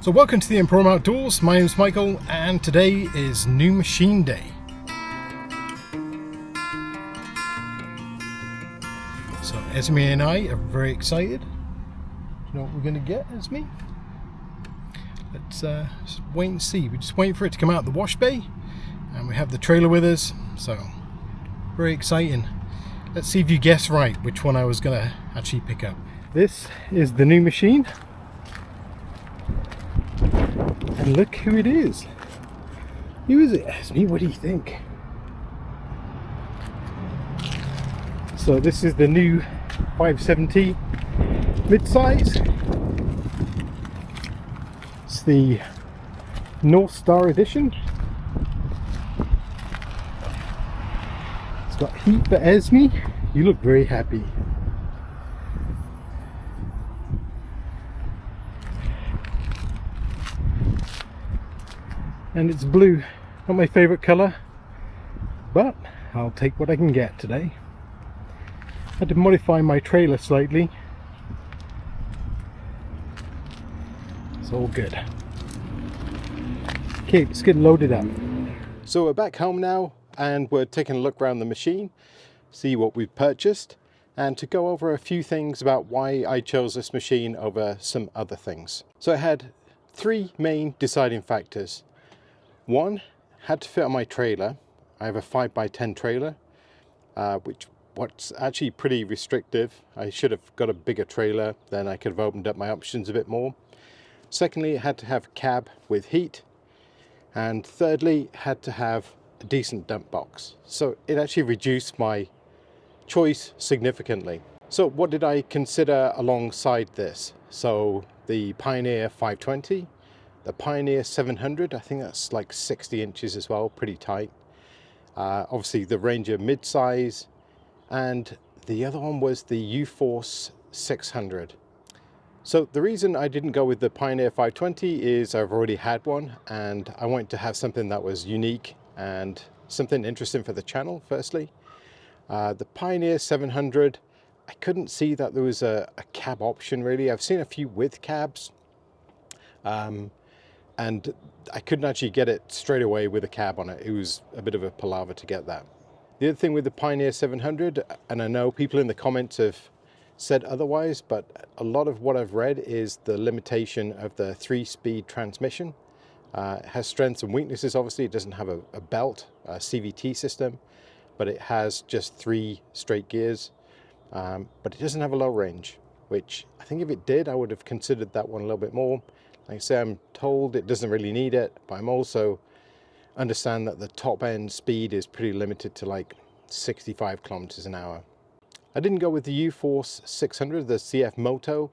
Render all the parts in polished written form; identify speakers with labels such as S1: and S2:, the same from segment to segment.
S1: So welcome to the Emporium Outdoors. My name is Michael and today is New Machine Day. So Esme and I are very excited. Do you know what we're going to get, Esme? Let's just wait and see. We're just waiting for it to come out of the wash bay and we have the trailer with us, so very exciting. Let's see if you guess right which one I was going to actually pick up. This is the new machine. And look who it is. Who is it, Esme? What do you think? So this is the new 570 mid-size. It's the NorthStar Edition. It's got heat for Esme. You look very happy. And it's blue, not my favorite color, but I'll take what I can get today. I had to modify my trailer slightly. It's all good. Okay, let's get loaded up. So we're back home now and we're taking a look around the machine, see what we've purchased, and to go over a few things about why I chose this machine over some other things. So I had three main deciding factors. One, had to fit on my trailer. I have a 5x10 trailer, what's actually pretty restrictive. I should have got a bigger trailer, then I could have opened up my options a bit more. Secondly, it had to have a cab with heat. And thirdly, it had to have a decent dump box. So it actually reduced my choice significantly. So what did I consider alongside this? So the Pioneer 520, the Pioneer 700, I think that's like 60 inches as well, pretty tight. Obviously the Ranger mid-size, and the other one was the U-Force 600. So the reason I didn't go with the Pioneer 520 is I've already had one and I wanted to have something that was unique and something interesting for the channel, firstly. The Pioneer 700, I couldn't see that there was a cab option really. I've seen a few with cabs. And I couldn't actually get it straight away with a cab on it. It was a bit of a palaver to get that. The other thing with the Pioneer 700, and I know people in the comments have said otherwise, but a lot of what I've read is the limitation of the 3-speed transmission. It has strengths and weaknesses, obviously. It doesn't have a belt, a CVT system, but it has just 3 straight gears. But it doesn't have a low range, which I think if it did, I would have considered that one a little bit more. Like I say, I'm told it doesn't really need it, but I'm also understand that the top end speed is pretty limited to like 65 kilometers an hour. I didn't go with the U-Force 600, the CF Moto,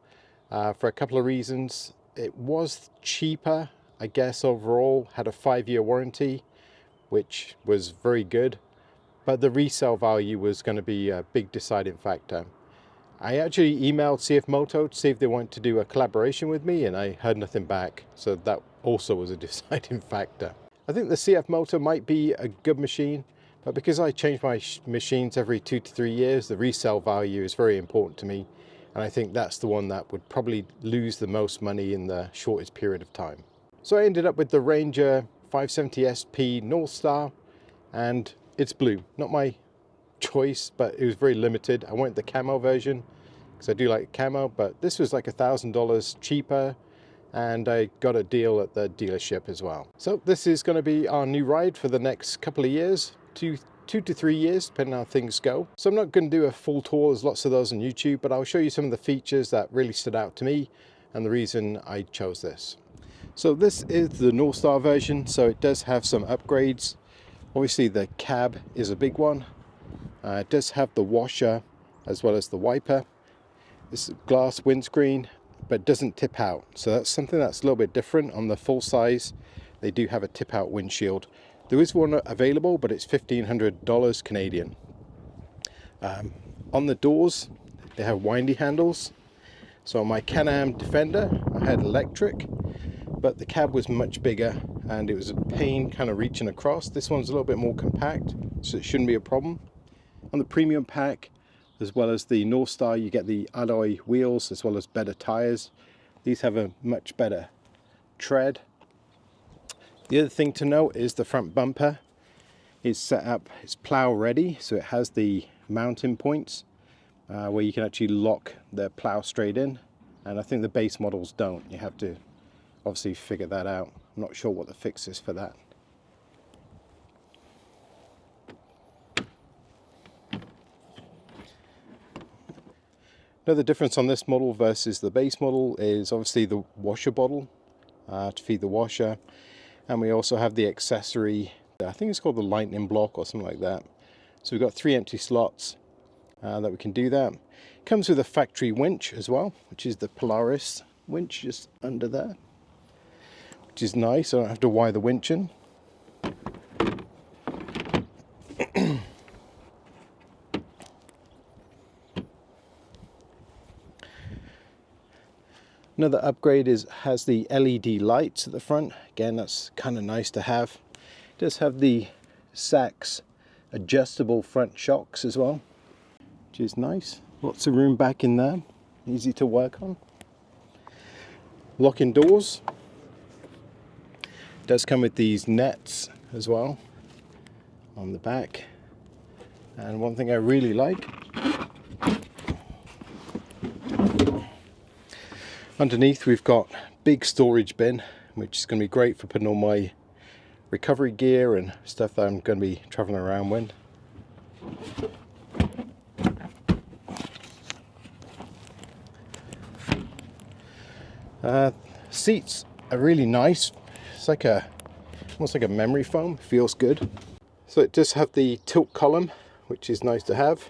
S1: for a couple of reasons. It was cheaper, I guess, overall, had a 5-year warranty, which was very good, but the resale value was going to be a big deciding factor. I actually emailed CF Moto to see if they wanted to do a collaboration with me, and I heard nothing back. So that also was a deciding factor. I think the CF Moto might be a good machine, but because I change my machines every 2 to 3 years, the resale value is very important to me. And I think that's the one that would probably lose the most money in the shortest period of time. So I ended up with the Ranger 570 SP NorthStar, and it's blue. Not my choice, but it was very limited. I wanted the camo version because I do like camo, but this was like $1,000 cheaper and I got a deal at the dealership as well. So this is going to be our new ride for the next couple of years, 2 to 3 years, depending on how things go. So I'm not going to do a full tour, there's lots of those on YouTube, but I'll show you some of the features that really stood out to me and the reason I chose this. So this is the NorthStar version, so it does have some upgrades. Obviously the cab is a big one. It does have the washer as well as the wiper. This is glass windscreen, but doesn't tip out. So that's something that's a little bit different. On the full size, they do have a tip out windshield. There is one available, but it's $1,500 Canadian. On the doors, they have windy handles. So on my Can-Am Defender, I had electric, but the cab was much bigger and it was a pain kind of reaching across. This one's a little bit more compact, so it shouldn't be a problem. On the premium pack, as well as the NorthStar, you get the alloy wheels as well as better tires. These have a much better tread. The other thing to note is the front bumper is set up, it's plow ready, so it has the mounting points where you can actually lock the plow straight in, and I think the base models don't. You have to obviously figure that out. I'm not sure what the fix is for that. Another difference on this model versus the base model is obviously the washer bottle to feed the washer, and we also have the accessory, I think it's called the lightning block or something like that. So we've got 3 empty slots that we can do that. Comes with a factory winch as well, which is the Polaris winch just under there, which is nice. I don't have to wire the winch in. Another upgrade has the LED lights at the front. Again, that's kind of nice to have. It does have the Sachs adjustable front shocks as well, which is nice. Lots of room back in there, easy to work on. Locking doors. It does come with these nets as well on the back. And one thing I really like, underneath we've got big storage bin, which is going to be great for putting all my recovery gear and stuff that I'm going to be traveling around with. Seats are really nice. It's like almost like a memory foam. Feels good. So it does have the tilt column, which is nice to have.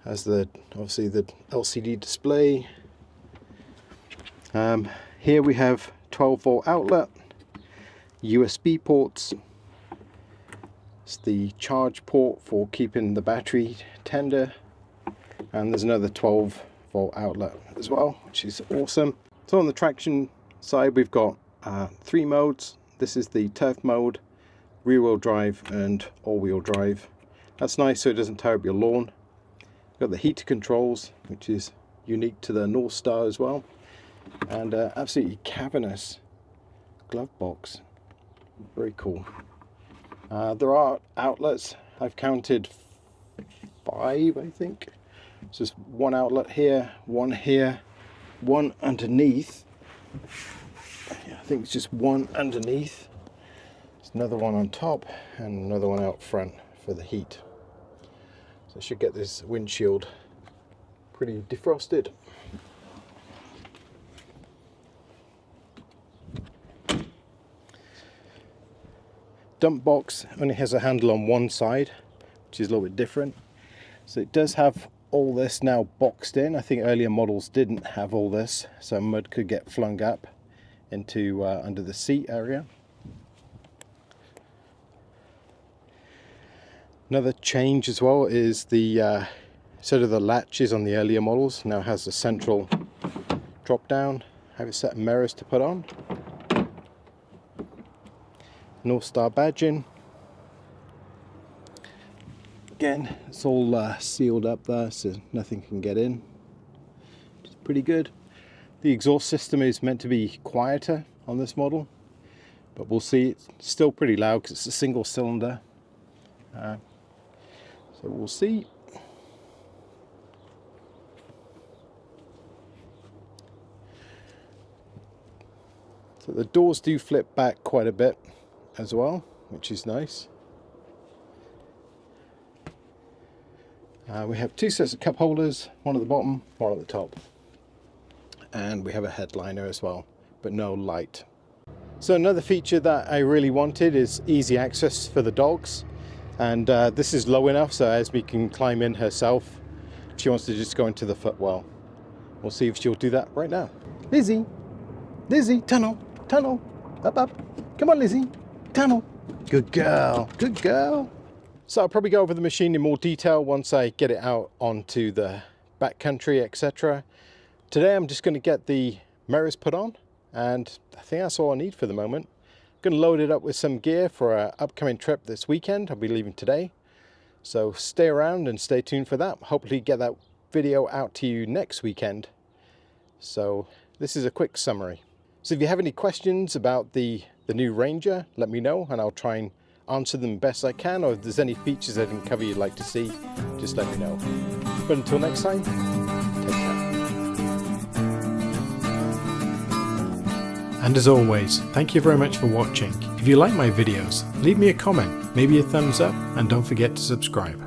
S1: Has obviously the LCD display. Here we have 12-volt outlet, USB ports. It's the charge port for keeping the battery tender, and there's another 12-volt outlet as well, which is awesome. So on the traction side, we've got 3 modes. This is the turf mode, rear-wheel drive and all-wheel drive. That's nice so it doesn't tear up your lawn. We've got the heater controls, which is unique to the NorthStar as well, and absolutely cavernous glove box. Very cool. There are outlets. I've counted 5, I think. So just 1 outlet here, 1 here, 1 underneath. Yeah, I think it's just 1 underneath. There's another one on top and another one out front for the heat. So I should get this windshield pretty defrosted. Dump box only has a handle on one side, which is a little bit different. So it does have all this now boxed in. I think earlier models didn't have all this, so mud could get flung up into under the seat area. Another change as well is the instead of the latches on the earlier models, now has a central drop down. Have a set of mirrors to put on. NorthStar badging. Again, it's all sealed up there, so nothing can get in. It's pretty good. The exhaust system is meant to be quieter on this model, but we'll see. It's still pretty loud because it's a single cylinder. So we'll see. So the doors do flip back quite a bit as well, which is nice. We have 2 sets of cup holders, 1 at the bottom, 1 at the top, and we have a headliner as well, but no light. So another feature that I really wanted is easy access for the dogs, and this is low enough so Esme can climb in herself if she wants to just go into the footwell. We'll see if she'll do that right now. Lizzie, Lizzie, tunnel, tunnel, up, up, come on Lizzie. Tunnel. Good girl, good girl. So I'll probably go over the machine in more detail once I get it out onto the backcountry, etc. Today I'm just going to get the mirrors put on, and I think that's all I need for the moment. I'm going to load it up with some gear for an upcoming trip this weekend. I'll be leaving today. So stay around and stay tuned for that. Hopefully get that video out to you next weekend. So this is a quick summary. So if you have any questions about the new Ranger, let me know and I'll try and answer them best I can, or if there's any features I didn't cover you'd like to see, just let me know. But until next time, take care. And as always, thank you very much for watching. If you like my videos, leave me a comment, maybe a thumbs up, and don't forget to subscribe.